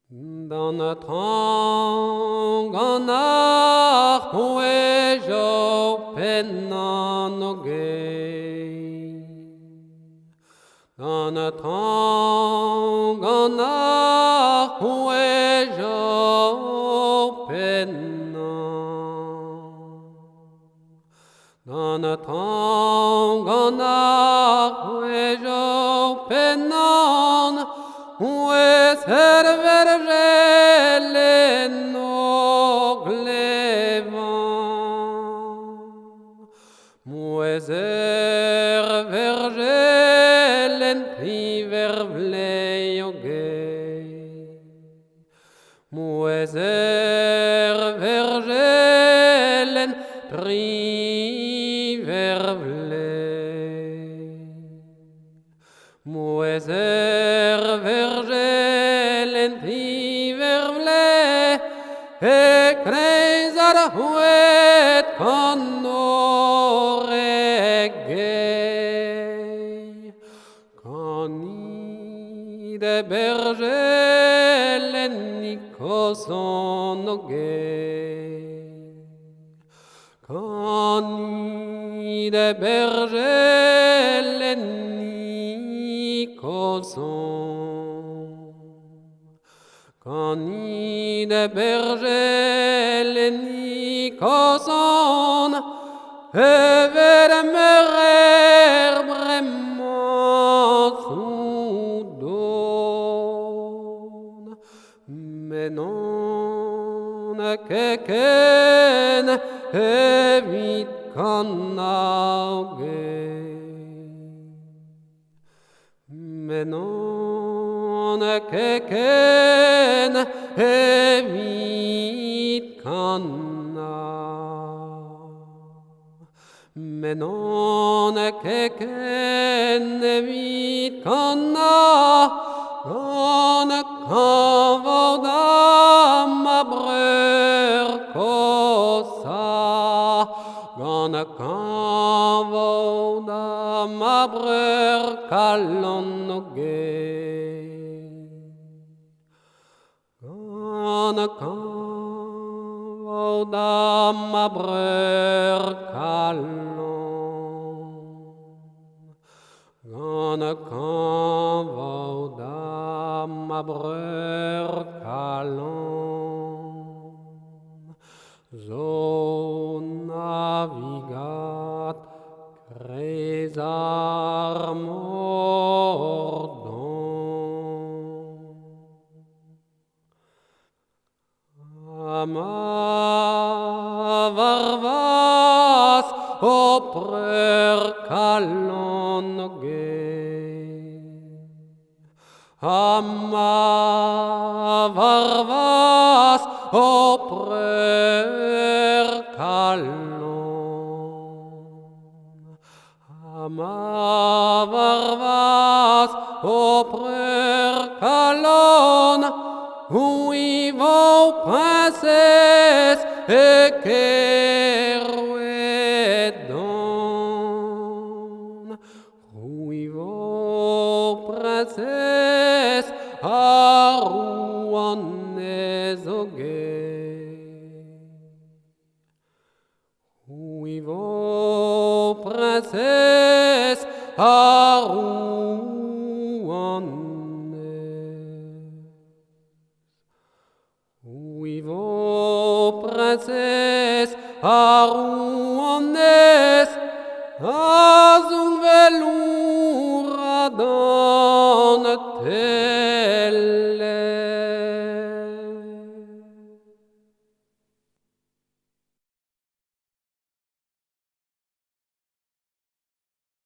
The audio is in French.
Dan tranganach huejo penanogei. Dan tranganach huejo penan. Dan tranganach huejo penan. Hueser vergelen oglevan. Hueser vergelen privervleogei. Hueser vergelen privervlei. Hueser vergelen privervlei. Ekreizar huet canoregei. Cani de bergelen nicosonogei. Cani de bergelen nicoson. Cani de bergelen nicoson. Ever merer bremont soudon. Menon keken evit canaugei. Menon keken evit canaugei. Menon keken evit canaugei. Gan kavodam abreur kosa. Gan kavodam abreur kalonogei. Gan kavodam abreur kalon. Gan kavodam abreur kalon. Zo navigat crezar mordon. Ama varvas opreur kalonogei. Ama varvas opreur kalon. Ama varvas opreur kalon. Oui, vos princesses et kerouedon. Oui, vos princesses à Rouen ezogei. Oui, vos princesses à Rouen. Oui, vos princesses à Rouen, à un velours dans